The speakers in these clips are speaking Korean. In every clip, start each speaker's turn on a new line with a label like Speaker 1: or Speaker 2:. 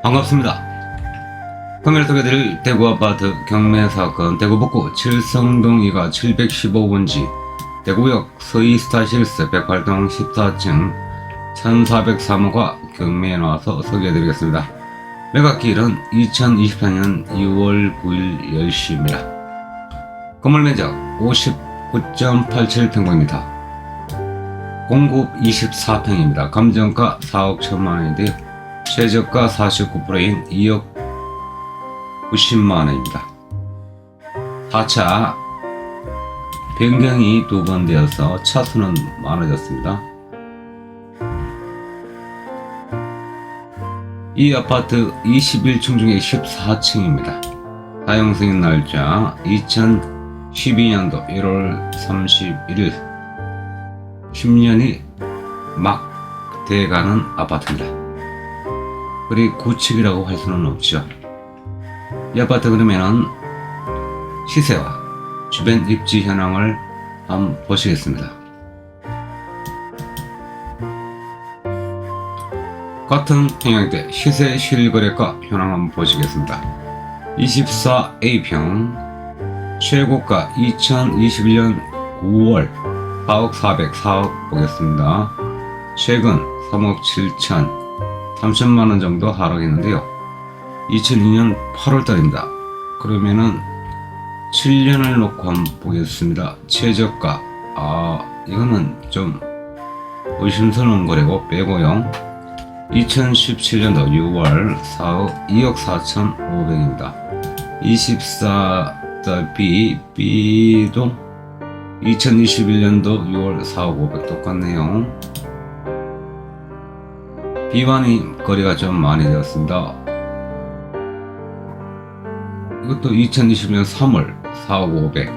Speaker 1: 반갑습니다. 카메라 소개드릴 대구 아파트 경매 사건, 대구 북구 칠성동 2가 715번지, 대구역 서이스타실스 108동 14층 1403호가 경매에 나와서 소개해드리겠습니다. 매각기일은 2024년 2월 9일 10시입니다. 건물 면적 59.87평방미터, 공급 24평입니다. 감정가 4억 1천만원인데요. 최저가 49%인 2억 90만원입니다. 4차 변경이 2번 되어서 차수는 많아졌습니다. 이 아파트 21층 중에 14층입니다. 사용승인 날짜 2012년도 1월 31일, 10년이 막 돼가는 아파트입니다. 그리 구축이라고 할 수는 없죠. 이 아파트 그러면은 시세와 주변 입지 현황을 한번 보시겠습니다. 같은 평형대 시세 실거래가 현황 한번 보시겠습니다. 24A평 최고가 2021년 9월 4억 400, 4억 보겠습니다. 최근 3억 7천 3천만원 정도 하락했는데요. 2002년 8월달입니다. 그러면은 7년을 놓고 한번 보겠습니다. 최저가, 이거는 좀 의심스러운 거래고 빼고요. 2017년도 6월 2억 4,500입니다. 24B, B도 2021년도 6월 4억 500 똑같네요. 비반이 거래가 좀 많이 되었습니다. 이것도 2020년 3월 4억 500.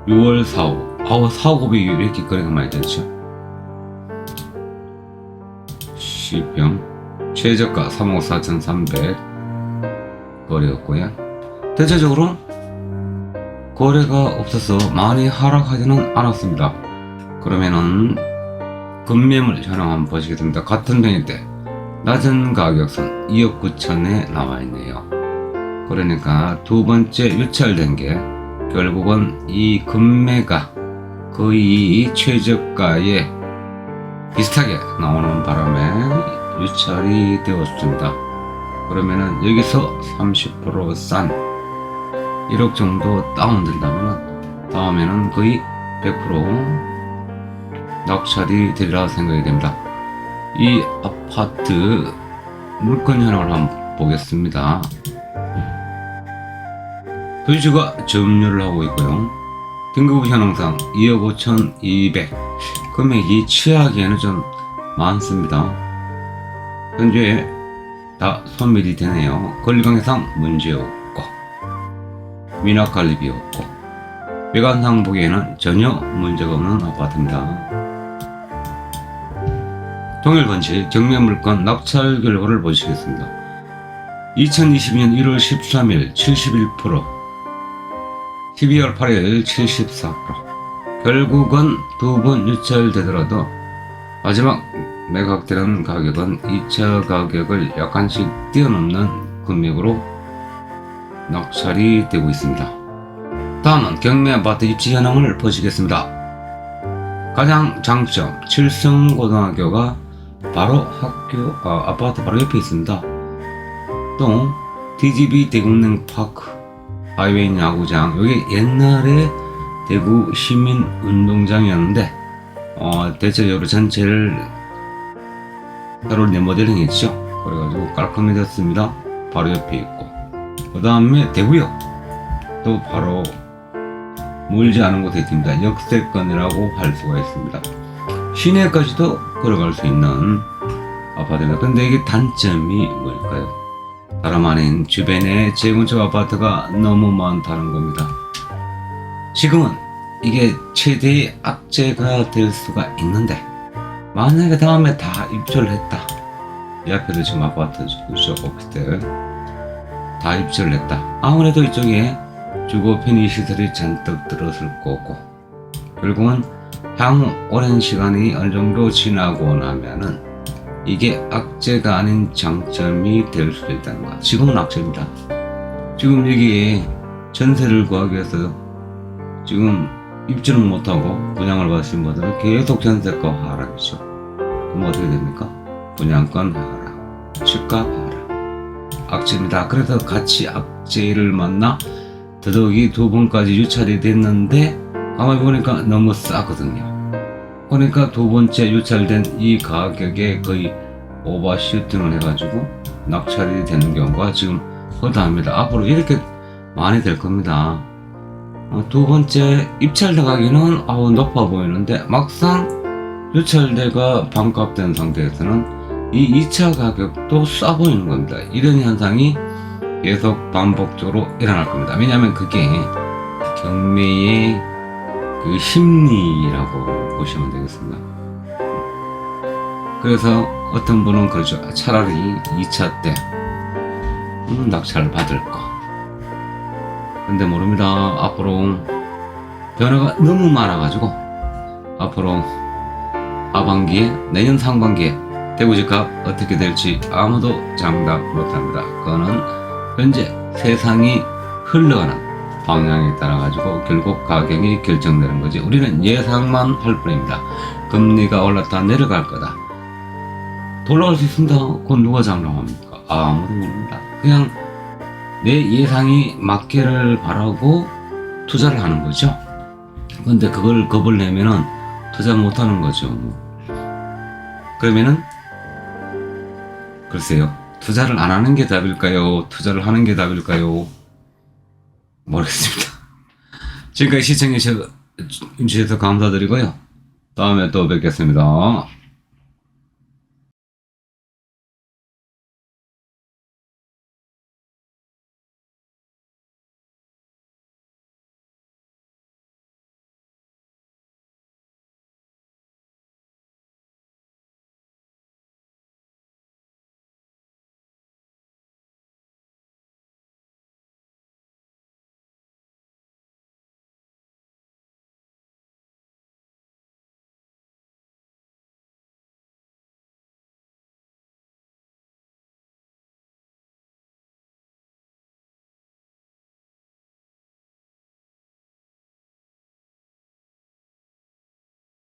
Speaker 1: (6월 4억) 4억 500이 이렇게 거래가 많이 됐죠. C평 최저가 3억 4,300 거래였고요. 대체적으로 거래가 없어서 많이 하락하지는 않았습니다. 그러면은 급매물 현황 한번 보시겠습니다. 같은 평일대 낮은 가격선 2억 9천에 나와 있네요. 그러니까 두 번째 유찰된 게 결국은 이 급매가 거의 최저가에 비슷하게 나오는 바람에 유찰이 되었습니다. 그러면은 여기서 30% 싼 1억 정도 다운된다면 다음에는 거의 100% 낙찰이 되리라 생각이 됩니다. 이 아파트 물건 현황을 한번 보겠습니다. 부지주가 점유를 하고 있고요. 등급 현황상 2억 5,200, 금액이 취하기에는 좀 많습니다. 현재 다 소멸이 되네요. 권리관계상 문제없고 미납관리비 없고 외관상 보기에는 전혀 문제가 없는 아파트입니다. 동일번지 경매물건 낙찰 결과를 보시겠습니다. 2022년 1월 13일 71%, 12월 8일 74%. 결국은 두 번 유찰되더라도 마지막 매각되는 가격은 2차 가격을 약간씩 뛰어넘는 금액으로 낙찰이 되고 있습니다. 다음은 경매 아파트 입지 현황을 보시겠습니다. 가장 장점, 칠성고등학교가 바로 아파트 바로 옆에 있습니다. 또 DGB 대국냉파크, 하이웨이 야구장, 여기 옛날에 대구 시민운동장이었는데 대체적으로 전체를 새로 리모델링 했죠. 그래가지고 깔끔해졌습니다. 바로 옆에 있고, 그 다음에 대구역 또 바로 멀지 않은 곳에 있습니다. 역세권이라고 할 수가 있습니다. 시내까지도 걸어갈 수 있는 아파트입니다. 근데 이게 단점이 뭘까요? 사람 아닌 주변에 재건축 아파트가 너무 많다는 겁니다. 지금은 이게 최대의 악재가 될 수가 있는데, 만약에 다음에 다 입주를 했다, 이 앞에도 지금 아파트 있죠, 오피스텔 다 입주를 했다, 아무래도 이쪽에 주거 편의시설이 잔뜩 들었을 거고, 결국은 향후 오랜 시간이 어느 정도 지나고 나면은 이게 악재가 아닌 장점이 될 수도 있다는 거야. 지금은 악재입니다. 지금 여기에 전세를 구하기 위해서 지금 입주는 못하고 분양을 받으신 분들은 계속 전세가 하락이죠. 그럼 어떻게 됩니까? 분양권 하락, 집값 하락, 악재입니다. 그래서 같이 악재를 만나 더더욱이 두 번까지 유찰이 됐는데 가만히 보니까 너무 싸거든요. 그러니까 두 번째 유찰된 이 가격에 거의 오버슈팅을 해가지고 낙찰이 되는 경우가 지금 허다합니다. 앞으로 이렇게 많이 될 겁니다. 두 번째 입찰대 가격은 높아 보이는데 막상 유찰대가 반값된 상태에서는 이 2차 가격도 싸 보이는 겁니다. 이런 현상이 계속 반복적으로 일어날 겁니다. 왜냐하면 그게 경매의 그 심리라고 보시면 되겠습니다. 그래서 어떤 분은 그러죠. 차라리 2차 때 낙찰을 받을 거. 근데 모릅니다. 앞으로 변화가 너무 많아가지고 앞으로 하반기에 내년 상반기에 대구 집값 어떻게 될지 아무도 장담 못합니다. 그거는 현재 세상이 흘러가는 방향에 따라 가지고 결국 가격이 결정되는 거지 우리는 예상만 할 뿐입니다. 금리가 올랐다 내려갈 거다. 돌아갈 수 있습니다. 그건 누가 장담합니까? 아무도 모릅니다. 그냥 내 예상이 맞기를 바라고 투자를 하는 거죠. 근데 그걸 겁을 내면은 투자 못 하는 거죠. 그러면은 글쎄요. 투자를 안 하는 게 답일까요? 투자를 하는 게 답일까요? 모르겠습니다. 지금까지 시청해 주셔서 감사드리고요. 다음에 또 뵙겠습니다.